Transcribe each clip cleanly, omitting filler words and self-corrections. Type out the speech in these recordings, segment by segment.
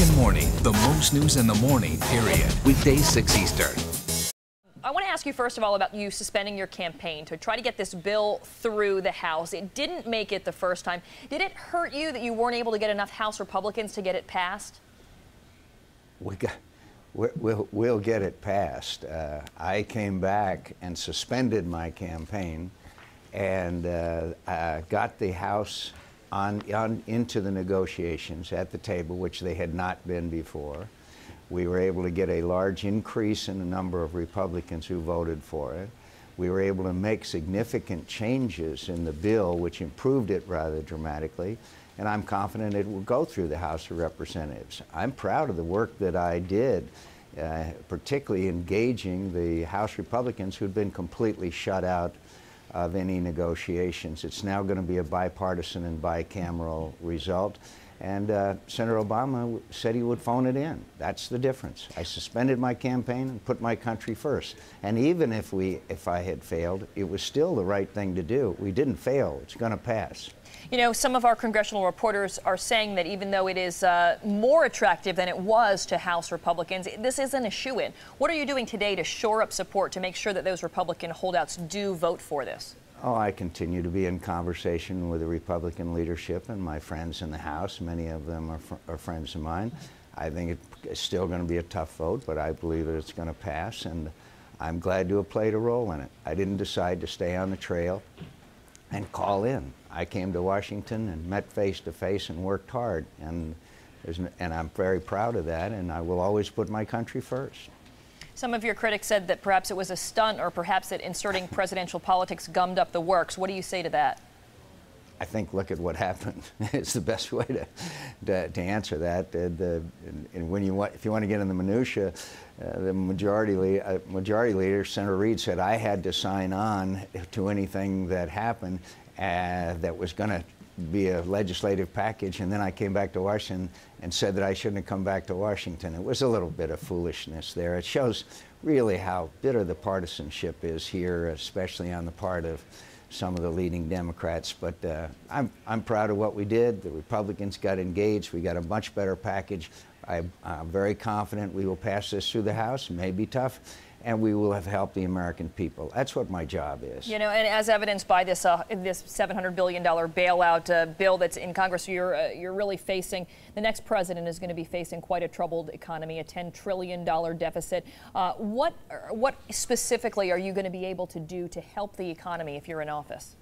American Morning, the most news in the morning, period. Weekdays 6 Eastern. I want to ask you first of all about you suspending your campaign to try to get this bill through the House. It didn't make it the first time. Did it hurt you that you weren't able to get enough House Republicans to get it passed? We'll get it passed. I came back and suspended my campaign and got the House into the negotiations at the table, which they had not been before. We were able to get a large increase in the number of Republicans who voted for it. We were able to make significant changes in the bill, which improved it rather dramatically, and I'm confident it will go through the House of Representatives. I'm proud of the work that I did, particularly engaging the House Republicans who'd been completely shut out of any negotiations. It's now going to be a bipartisan and bicameral result. And Senator Obama said he would phone it in. That's the difference. I suspended my campaign and put my country first. And even if I had failed, it was still the right thing to do. We didn't fail. It's going to pass. You know, some of our congressional reporters are saying that even though it is more attractive than it was to House Republicans, this isn't a shoo-in. What are you doing today to shore up support to make sure that those Republican holdouts do vote for this? Oh, I continue to be in conversation with the Republican leadership and my friends in the House. Many of them are friends of mine. I think it's still going to be a tough vote, but I believe that it's going to pass, and I'm glad to have played a role in it. I didn't decide to stay on the trail and call in. I came to Washington and met face to face and worked hard, and I'm very proud of that, and I will always put my country first. Some of your critics said that perhaps it was a stunt, or perhaps that inserting presidential politics gummed up the works. What do you say to that? I think look at what happened. It's the best way to answer that. If you want to get in the minutia, the majority leader, Senator Reid, said I had to sign on to anything that happened that was going to be a legislative package, and then I came back to Washington and said that I shouldn't have come back to Washington. It was a little bit of foolishness there. It shows really how bitter the partisanship is here, especially on the part of some of the leading Democrats. But I'm proud of what we did. The Republicans got engaged. We got a much better package. I'm very confident we will pass this through the House. It may be tough, and we will have helped the American people. That's what my job is. You know, and as evidenced by this $700 billion bailout bill that's in Congress, you're really facing, the next president is going to be facing quite a troubled economy, a $10 trillion deficit. What specifically are you going to be able to do to help the economy if you're in office?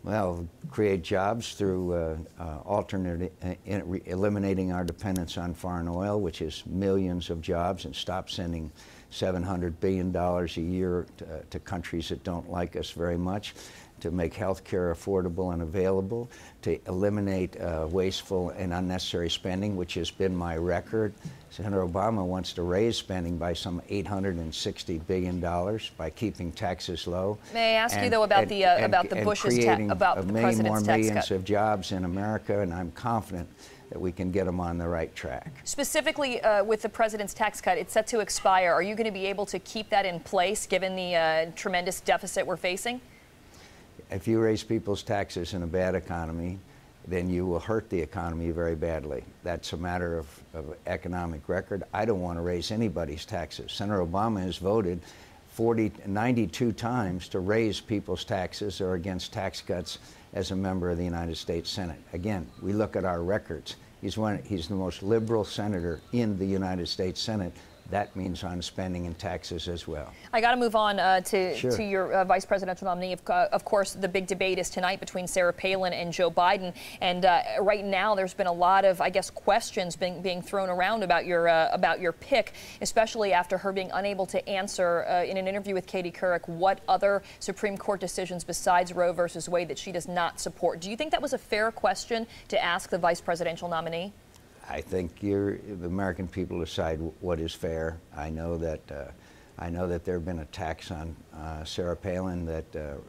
Well, create jobs through eliminating our dependence on foreign oil, which is millions of jobs, and stop sending $700 billion a year to countries that don't like us very much, to make health care affordable and available, to eliminate wasteful and unnecessary spending, which has been my record. Senator Obama wants to raise spending by some $860 billion by keeping taxes low. May I ask you though about the Bush's about the president's many more tax millions cut of jobs in America, and I'm confident that we can get them on the right track. Specifically with the president's tax cut, it's set to expire. Are you going to be able to keep that in place given the tremendous deficit we're facing? If you raise people's taxes in a bad economy, then you will hurt the economy very badly. That's a matter of economic record. I don't want to raise anybody's taxes. Senator Obama has voted 92 times to raise people's taxes or against tax cuts as a member of the United States Senate. Again, we look at our records. He's the most liberal senator in the United States Senate. That means on spending and taxes as well. I got to move on to your vice presidential nominee. Of course, the big debate is tonight between Sarah Palin and Joe Biden. And right now, there's been a lot of, I guess, questions being thrown around about your pick, especially after her being unable to answer in an interview with Katie Couric what other Supreme Court decisions besides Roe versus Wade that she does not support. Do you think that was a fair question to ask the vice presidential nominee? I think the American people decide what is fair. I know that there have been attacks on Sarah Palin that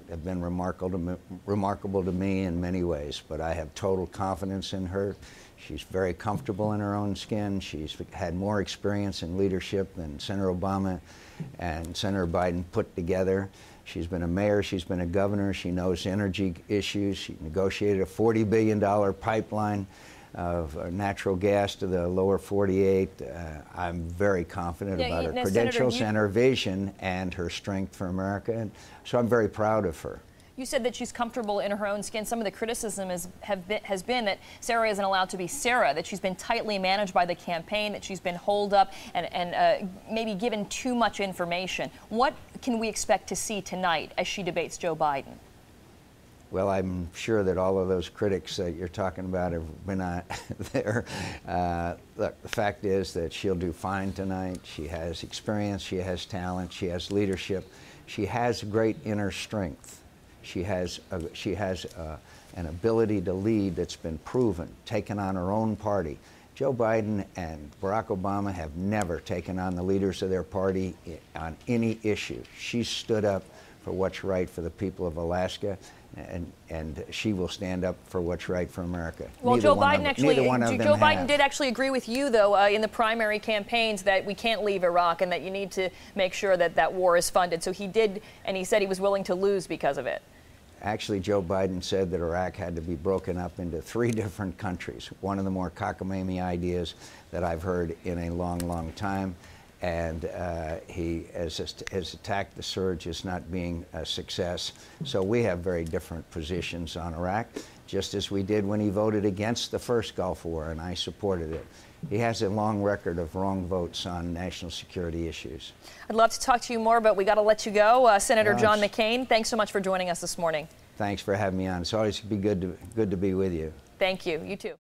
have been remarkable to me in many ways, but I have total confidence in her. She's very comfortable in her own skin. She's had more experience in leadership than Senator Obama and Senator Biden put together. She's been a mayor, she's been a governor, she knows energy issues, she negotiated a $40 billion pipeline natural gas to the lower 48. I'm very confident about her credentials and her vision and her strength for America, and so I'm very proud of her. You said that she's comfortable in her own skin. Some of the criticism has been that Sarah isn't allowed to be Sarah, that she's been tightly managed by the campaign, that she's been holed up and maybe given too much information. What can we expect to see tonight as she debates Joe Biden? Well, I'm sure that all of those critics that you're talking about have been there. Look, the fact is that she'll do fine tonight. She has experience, she has talent, she has leadership, she has great inner strength. She has an ability to lead that's been proven, taken on her own party. Joe Biden and Barack Obama have never taken on the leaders of their party on any issue. She stood up for what's right for the people of Alaska, and she will stand up for what's right for America. Well, Joe Biden did actually agree with you, though, in the primary campaigns that we can't leave Iraq and that you need to make sure that that war is funded. So he did, and he said he was willing to lose because of it. Actually, Joe Biden said that Iraq had to be broken up into 3 different countries, one of the more cockamamie ideas that I've heard in a long, long time. And he has attacked the surge as not being a success. So we have very different positions on Iraq, just as we did when he voted against the first Gulf War, and I supported it. He has a long record of wrong votes on national security issues. I'd love to talk to you more, but we got to let you go. Senator John McCain, thanks so much for joining us this morning. Thanks for having me on. It's always good to be with you. Thank you. You too.